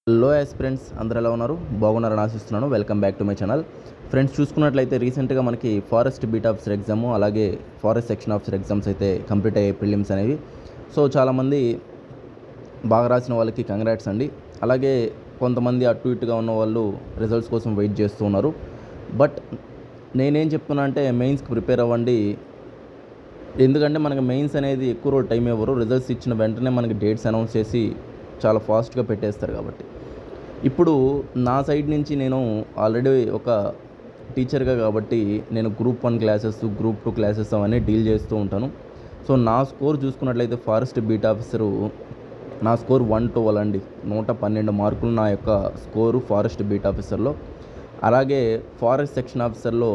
Hello friends, అందరూ ఎలా ఉన్నారు? బాగున్నారని ఆశిస్తున్నాను. Welcome back to my channel. Friends, చూసుకున్నట్లయితే రీసెంట్గా మనకి ఫారెస్ట్ బీట్ ఆఫీసర్ ఎగ్జాము, అలాగే ఫారెస్ట్ సెక్షన్ ఆఫీసర్ ఎగ్జామ్స్ అయితే కంప్లీట్ అయ్యాయి, ప్రిలిమ్స్ అనేవి. సో చాలామంది బాగా రాసిన వాళ్ళకి కంగ్రాట్స్ అండి. అలాగే కొంతమంది అటు ఇటుగా ఉన్న వాళ్ళు రిజల్ట్స్ కోసం వెయిట్ చేస్తూ ఉన్నారు. బట్ నేనేం చెప్తున్నా అంటే మెయిన్స్కి ప్రిపేర్ అవ్వండి. ఎందుకంటే మనకి మెయిన్స్ అనేది ఎక్కువ రోజు టైం ఇవ్వరు. రిజల్ట్స్ ఇచ్చిన వెంటనే మనకి డేట్స్ అనౌన్స్ చేసి చాలా ఫాస్ట్గా పెట్టేస్తారు కాబట్టి. ఇప్పుడు నా సైడ్ నుంచి నేను ఆల్రెడీ ఒక టీచర్గా కాబట్టి నేను గ్రూప్ 1 క్లాసెస్, గ్రూప్ 2 క్లాసెస్ అవన్నీ డీల్ చేస్తూ ఉంటాను. సో నా స్కోర్ చూసుకున్నట్లయితే ఫారెస్ట్ బీట్ ఆఫీసరు నా స్కోర్ 112 అండి. 112 మార్కులు నా యొక్క స్కోరు ఫారెస్ట్ బీట్ ఆఫీసర్లో. అలాగే ఫారెస్ట్ సెక్షన్ ఆఫీసర్లో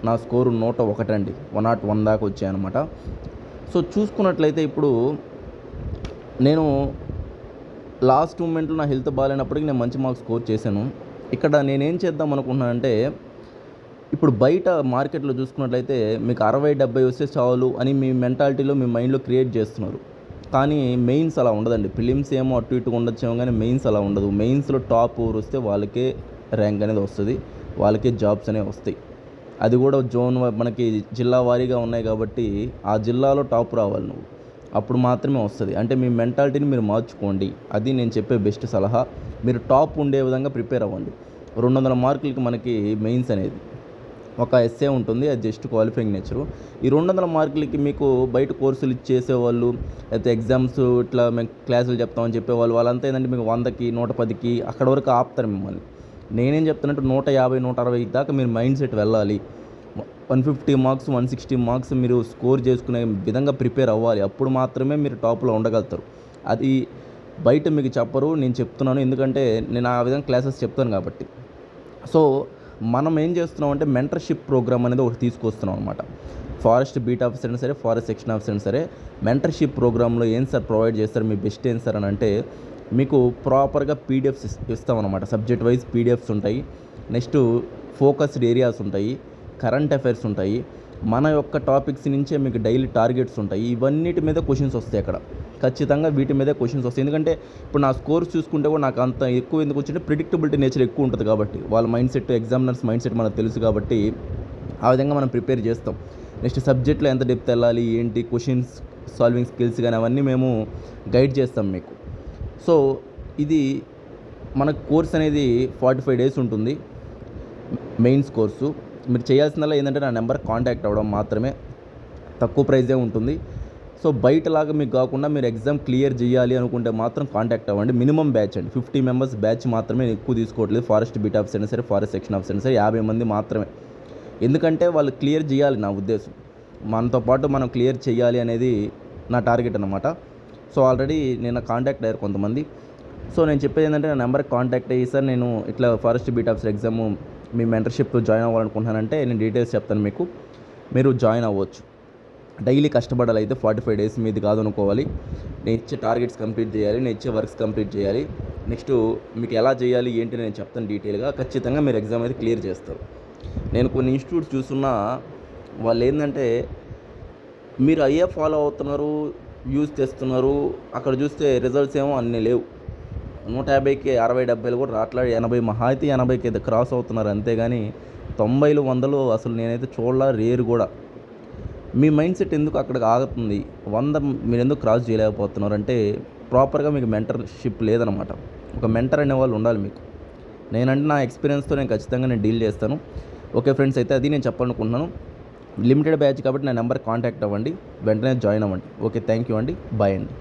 నా స్కోరు 101 అండి. 101 దాకా వచ్చాయన్నమాట. సో చూసుకున్నట్లయితే ఇప్పుడు నేను లాస్ట్ మూమెంట్లో నా హెల్త్ బాగాలేనప్పటికీ నేను మంచి మార్క్స్ స్కోర్ చేశాను. ఇక్కడ నేనేం చేద్దాం అనుకుంటున్నానంటే, ఇప్పుడు బయట మార్కెట్లో చూసుకున్నట్లయితే మీకు 60-70 వస్తే చాలు అని మీ మెంటాలిటీలో, మీ మైండ్లో క్రియేట్ చేస్తున్నారు. కానీ మెయిన్స్ అలా ఉండదండి. ప్రిలిమ్స్ ఏమో అటు ఇటుగా ఉండొచ్చేమో, కానీ మెయిన్స్ అలా ఉండదు. మెయిన్స్లో టాప్ ఓవర్ వస్తే వాళ్ళకే ర్యాంక్ అనేది వస్తుంది, వాళ్ళకే జాబ్స్ అనేవి వస్తాయి. అది కూడా జోన్ మనకి జిల్లా వారీగా ఉన్నాయి కాబట్టి ఆ జిల్లాలో టాప్ రావాలి నువ్వు, అప్పుడు మాత్రమే వస్తుంది. అంటే మీ మెంటాలిటీని మీరు మార్చుకోండి. అది నేను చెప్పే బెస్ట్ సలహా. మీరు టాప్ ఉండే విధంగా ప్రిపేర్ అవ్వండి. 200 మార్కులకి మనకి మెయిన్స్ అనేది ఒక ఎస్సే ఉంటుంది, అది జస్ట్ క్వాలిఫైయింగ్ నేచరు. ఈ 200 మార్కులకి మీకు బయట కోర్సులు ఇచ్చేసేవాళ్ళు, అయితే ఎగ్జామ్స్ ఇట్లా మేము క్లాసులు చెప్తామని చెప్పేవాళ్ళు, వాళ్ళంతా ఏంటంటే మీకు 100కి 110కి అక్కడ వరకు ఆపుతారు మిమ్మల్ని. నేనేం చెప్తానంటే 150, 160 దాకా మీరు మైండ్ సెట్ వెళ్ళాలి. 150 మార్క్స్, 160 మార్క్స్ మీరు స్కోర్ చేసుకునే విధంగా ప్రిపేర్ అవ్వాలి. అప్పుడు మాత్రమే మీరు టాప్లో ఉండగలుగుతారు. అది బయట మీకు చెప్పరు, నేను చెప్తున్నాను. ఎందుకంటే నేను ఆ విధంగా క్లాసెస్ చెప్తాను కాబట్టి. సో మనం ఏం చేస్తున్నాం అంటే మెంటర్షిప్ ప్రోగ్రామ్ అనేది ఒకటి తీసుకొస్తున్నాం అనమాట. ఫారెస్ట్ బీట్ ఆఫీసర్ అయినా సరే, ఫారెస్ట్ సెక్షన్ ఆఫీసర్ అయినా సరే, మెంటర్షిప్ ప్రోగ్రాంలో ఏం సార్ ప్రొవైడ్ చేస్తారు, మీ బెస్ట్ ఏం సార్ అని అంటే, మీకు ప్రాపర్గా పీడిఎఫ్స్ ఇస్తామన్నమాట. సబ్జెక్ట్ వైజ్ పీడిఎఫ్స్ ఉంటాయి. నెక్స్ట్ ఫోకస్డ్ ఏరియాస్ ఉంటాయి, కరెంట్ అఫైర్స్ ఉంటాయి, మన యొక్క టాపిక్స్ నుంచే మీకు డైలీ టార్గెట్స్ ఉంటాయి. ఇవన్నిటి మీద క్వశ్చన్స్ వస్తాయి అక్కడ. ఖచ్చితంగా వీటి మీదే క్వశ్చన్స్ వస్తాయి. ఎందుకంటే ఇప్పుడు నా స్కోర్స్ చూసుకుంటే కూడా నాకు అంత ఎక్కువ ఎందుకు వచ్చింటే ప్రిడిక్టబిలిటీ నేచర్ ఎక్కువ ఉంటుంది కాబట్టి, వాళ్ళ mind set, examiners mind set మనకు తెలుసు కాబట్టి ఆ విధంగా మనం ప్రిపేర్ చేస్తాం. నెక్స్ట్ సబ్జెక్ట్లో ఎంత డెప్త్ వెళ్ళాలి, ఏంటి క్వశ్చన్స్ సాల్వింగ్ స్కిల్స్ కానీ అవన్నీ మేము గైడ్ చేస్తాం మీకు. సో ఇది మన కోర్స్ అనేది 45 డేస్ ఉంటుంది, మెయిన్స్ కోర్సు. మీరు చేయాల్సిందల్లా ఏంటంటే నా నెంబర్ కాంటాక్ట్ అవ్వడం మాత్రమే. తక్కువ ప్రైజే ఉంటుంది. సో బయటలాగా మీకు కాకుండా మీరు ఎగ్జామ్ క్లియర్ చేయాలి అనుకుంటే మాత్రం కాంటాక్ట్ అవ్వండి. మినిమం బ్యాచ్ అండి, 50 మెంబర్స్ బ్యాచ్ మాత్రమే, ఎక్కువ తీసుకోవట్లేదు. ఫారెస్ట్ బీట్ ఆఫీసర్ అయినా సరే, ఫారెస్ట్ సెక్షన్ ఆఫీసర్ అయినా సరే 50 మంది మాత్రమే. ఎందుకంటే వాళ్ళు క్లియర్ చేయాలి, నా ఉద్దేశం. మనతో పాటు మనం క్లియర్ చేయాలి అనేది నా టార్గెట్ అనమాట. సో ఆల్రెడీ నేను కాంటాక్ట్ అయ్యారు కొంతమంది. సో నేను చెప్పేది ఏంటంటే నా నెంబర్కి కాంటాక్ట్ అయ్యి, సార్ నేను ఇట్లా ఫారెస్ట్ బీట్ ఆఫీసర్ ఎగ్జాము మీ మెంటర్షిప్లో జాయిన్ అవ్వాలనుకుంటున్నానంటే నేను డీటెయిల్స్ చెప్తాను మీకు, మీరు జాయిన్ అవ్వచ్చు. డైలీ కష్టపడాలి. అయితే 45 డేస్ మీది కాదు అనుకోవాలి. నేను ఇచ్చే టార్గెట్స్ కంప్లీట్ చేయాలి, నేను ఇచ్చే వర్క్స్ కంప్లీట్ చేయాలి. నెక్స్ట్ మీకు ఎలా చేయాలి ఏంటి నేను చెప్తాను డీటెయిల్గా. ఖచ్చితంగా మీరు ఎగ్జామ్ అయితే క్లియర్ చేస్తారు. నేను కొన్ని ఇన్స్టిట్యూట్స్ చూస్తున్నా, వాళ్ళు ఏంటంటే మీరు అయ్యే ఫాలో అవుతున్నారు, వ్యూస్ తెస్తున్నారు, అక్కడ చూస్తే రిజల్ట్స్ ఏమో అన్నీ లేవు. 150కి 60, 70 కూడా రాట్లా. 80 మహా అయితే 80కి అయితే క్రాస్ అవుతున్నారు, అంతేగాని 90, 100 అసలు నేనైతే చూడలా, రేరు కూడా. మీ మైండ్ సెట్ ఎందుకు అక్కడికి ఆగుతుంది? 100 మీరు ఎందుకు క్రాస్ చేయలేకపోతున్నారు అంటే ప్రాపర్గా మీకు మెంటర్షిప్ లేదనమాట. ఒక మెంటర్ అనేవాళ్ళు ఉండాలి మీకు. నేనంటే నా ఎక్స్పీరియన్స్తో నేను ఖచ్చితంగా డీల్ చేస్తాను. ఓకే ఫ్రెండ్స్, అయితే అది నేను చెప్పాలనుకుంటున్నాను. లిమిటెడ్ బ్యాచ్ కాబట్టి నా నెంబర్ కాంటాక్ట్ అవ్వండి, వెంటనే జాయిన్ అవ్వండి. ఓకే, థ్యాంక్ యూ అండి, బాయ్ అండి.